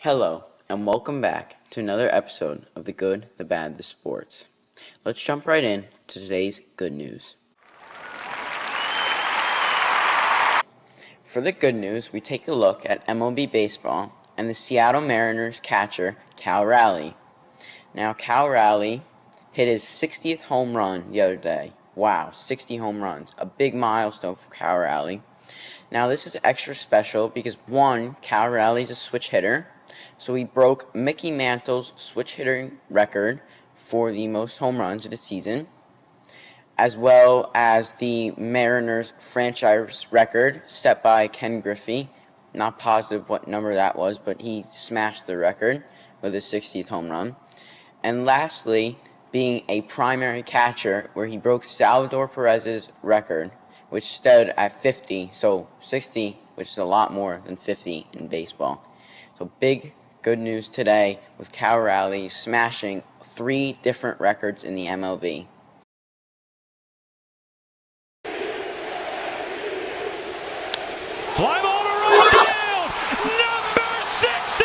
Hello, and welcome back to another episode of The Good, the Bad, the Sports. Let's jump right in to today's good news. For the good news, we take a look at MLB baseball and the Seattle Mariners catcher, Cal Raleigh. Now, Cal Raleigh hit his 60th home run the other day. Wow, 60 home runs. A big milestone for Cal Raleigh. Now, this is extra special because, one, Cal Raleigh's a switch hitter, so he broke Mickey Mantle's switch hitting record for the most home runs of the season, as well as the Mariners franchise record set by Ken Griffey. Not positive what number that was, but he smashed the record with his 60th home run. And lastly, being a primary catcher, where he broke Salvador Perez's record, which stood at 50, so 60, which is a lot more than 50 in baseball. So big good news today with Cal Raleigh smashing 3 different records in the MLB. Fly ball to right field, number 60!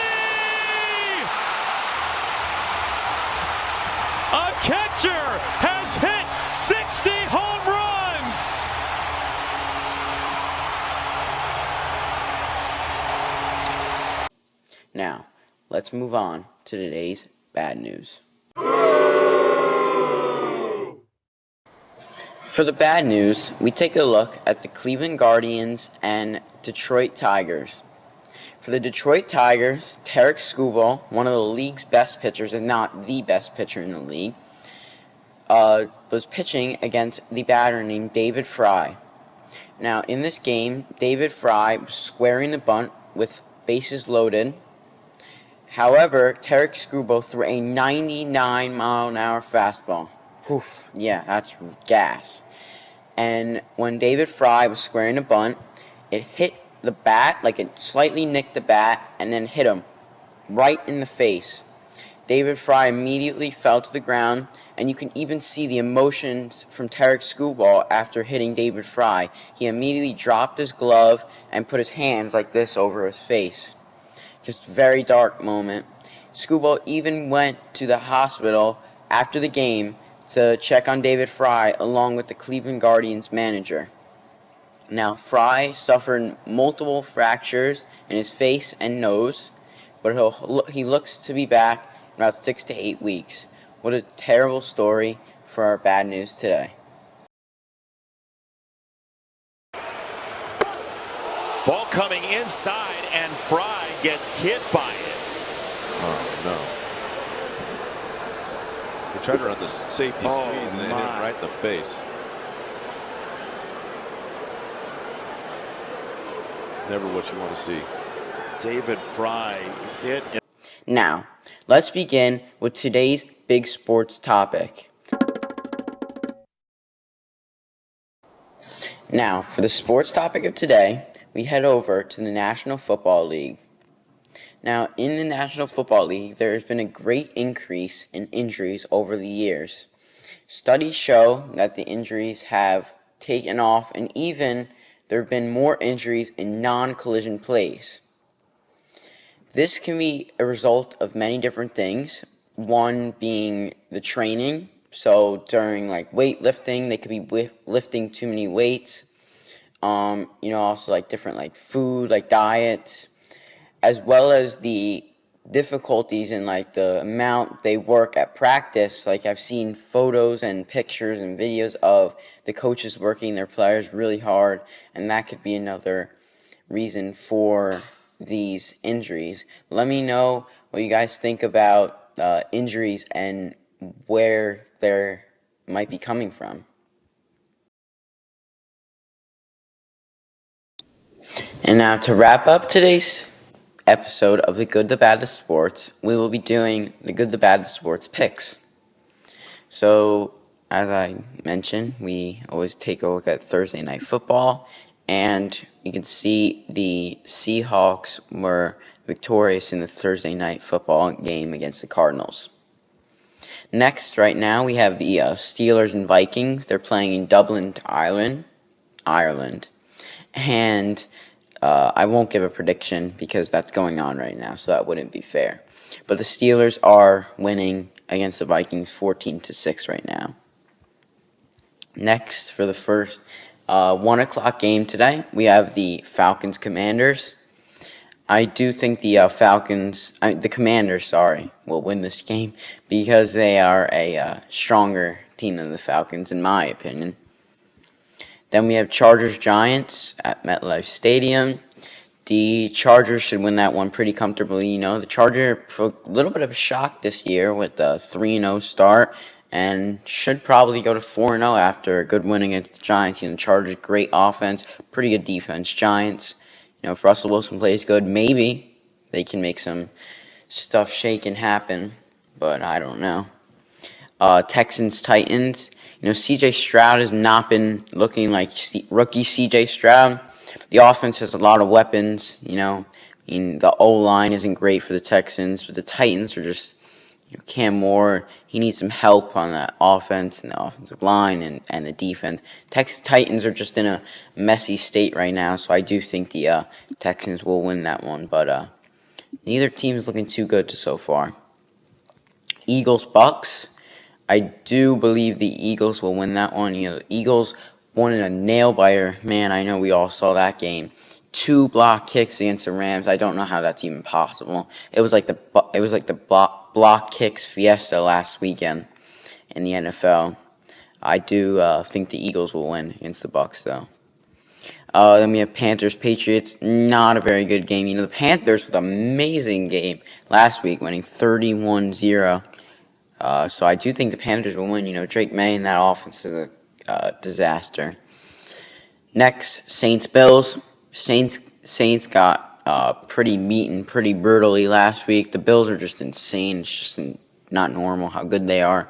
A catcher has hit 60 home runs! Now, let's move on to today's bad news. For the bad news, we take a look at the Cleveland Guardians and Detroit Tigers. For the Detroit Tigers, Tarik Skubal, one of the league's best pitchers, and not the best pitcher in the league, was pitching against the batter named David Fry. Now, in this game, David Fry was squaring the bunt with bases loaded. However, Tarik Skubal threw a 99-mile-an-hour fastball. Oof, yeah, that's gas. And when David Fry was squaring the bunt, it hit the bat, like it slightly nicked the bat, and then hit him right in the face. David Fry immediately fell to the ground, and you can even see the emotions from Tarik Skubal after hitting David Fry. He immediately dropped his glove and put his hands like this over his face. Just very dark moment. Skubal even went to the hospital after the game to check on David Fry along with the Cleveland Guardians manager. Now, Fry suffered multiple fractures in his face and nose, but he looks to be back in about 6 to 8 weeks. What a terrible story for our bad news today. Ball coming inside, and Fry gets hit by it. Oh, no. They tried to run this safety squeeze, and they hit him right in the face. Never what you want to see. David Fry hit. Now, let's begin with today's big sports topic. Now, for the sports topic of today, we head over to the National Football League. Now, in the National Football League, there has been a great increase in injuries over the years. Studies show that the injuries have taken off, and even there have been more injuries in non-collision plays. This can be a result of many different things. One being the training. So during like weightlifting, they could be lifting too many weights. Also like different like food, like diets, as well as the difficulties in like the amount they work at practice. Like I've seen photos and pictures and videos of the coaches working their players really hard, and that could be another reason for these injuries. Let me know what you guys think about injuries and where they might be coming from. And now to wrap up today's episode of The Good, the Bad, the Sports, we will be doing The Good, the Bad, the Sports picks. So, as I mentioned, we always take a look at Thursday Night Football, and you can see the Seahawks were victorious in the Thursday Night Football game against the Cardinals. Next, right now, we have the Steelers and Vikings. They're playing in Dublin, Ireland. And I won't give a prediction because that's going on right now, so that wouldn't be fair. But the Steelers are winning against the Vikings 14-6 right now. Next, for the first 1 o'clock game today, we have the Falcons-Commanders. I do think the the Commanders, will win this game because they are a stronger team than the Falcons, in my opinion. Then we have Chargers-Giants at MetLife Stadium. The Chargers should win that one pretty comfortably. The Chargers, for a little bit of a shock this year with a 3-0 start, and should probably go to 4-0 after a good win against the Giants. The Chargers, great offense, pretty good defense. Giants, if Russell Wilson plays good, maybe they can make some stuff shake and happen, but I don't know. Texans, Titans. C.J. Stroud has not been looking like rookie C.J. Stroud. The offense has a lot of weapons. The O-line isn't great for the Texans, but the Titans are just Cam Moore. He needs some help on that offense and the offensive line and the defense. Titans are just in a messy state right now, so I do think the Texans will win that one, but neither team is looking too good so far. Eagles, Bucks. I do believe the Eagles will win that one. The Eagles won in a nail-biter. Man, I know we all saw that game. 2 block kicks against the Rams. I don't know how that's even possible. It was like the block kicks fiesta last weekend in the NFL. I do think the Eagles will win against the Bucks, though. Then we have Panthers-Patriots. Not a very good game. The Panthers with an amazing game last week, winning 31-0. So I do think the Panthers will win. Drake May and that offense is a disaster. Next, Saints-Bills. Saints got pretty beaten pretty brutally last week. The Bills are just insane. It's just not normal how good they are.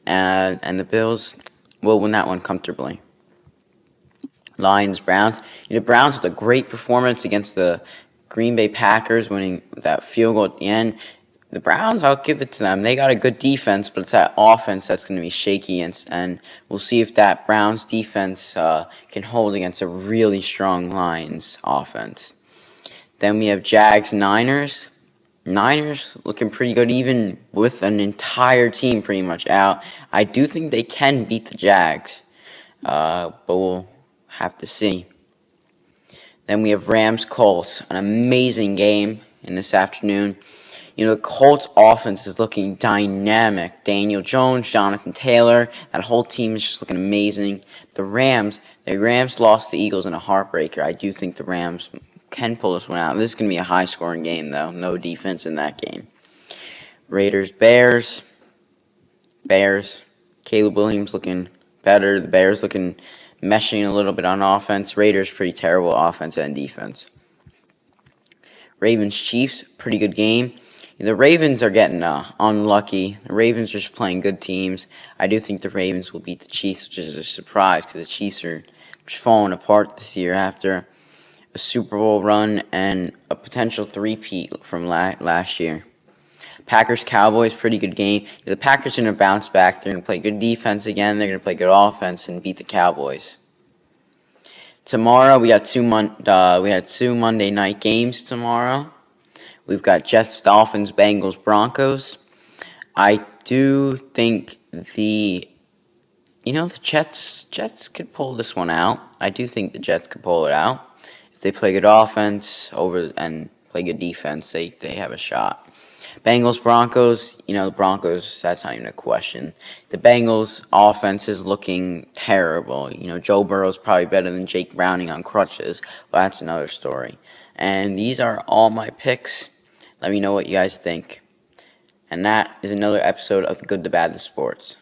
And the Bills will win that one comfortably. Lions-Browns. The Browns with a great performance against the Green Bay Packers, winning that field goal at the end. The Browns, I'll give it to them. They got a good defense, but it's that offense that's going to be shaky, and we'll see if that Browns defense can hold against a really strong Lions offense. Then we have Jags-Niners. Niners looking pretty good, even with an entire team pretty much out. I do think they can beat the Jags, but we'll have to see. Then we have Rams-Colts, an amazing game in this afternoon. The Colts offense is looking dynamic. Daniel Jones, Jonathan Taylor, that whole team is just looking amazing. The Rams lost the Eagles in a heartbreaker. I do think the Rams can pull this one out. This is going to be a high-scoring game, though. No defense in that game. Raiders-Bears. Bears. Caleb Williams looking better. The Bears looking meshing a little bit on offense. Raiders pretty terrible offense and defense. Ravens-Chiefs, pretty good game. The Ravens are getting unlucky. The Ravens are just playing good teams. I do think the Ravens will beat the Chiefs, which is a surprise because the Chiefs are just falling apart this year after a Super Bowl run and a potential three-peat from last year. Packers-Cowboys, pretty good game. The Packers are going to bounce back. They're going to play good defense again. They're going to play good offense and beat the Cowboys. Tomorrow, we had two Monday night games tomorrow. We've got Jets, Dolphins, Bengals, Broncos. I do think the Jets could pull this one out. I do think the Jets could pull it out. If they play good offense and play good defense, they have a shot. Bengals, Broncos, the Broncos, that's not even a question. The Bengals offense is looking terrible. Joe Burrow's probably better than Jake Browning on crutches, but that's another story. And these are all my picks. Let me know what you guys think. And that is another episode of The Good, the Bad, the Sports.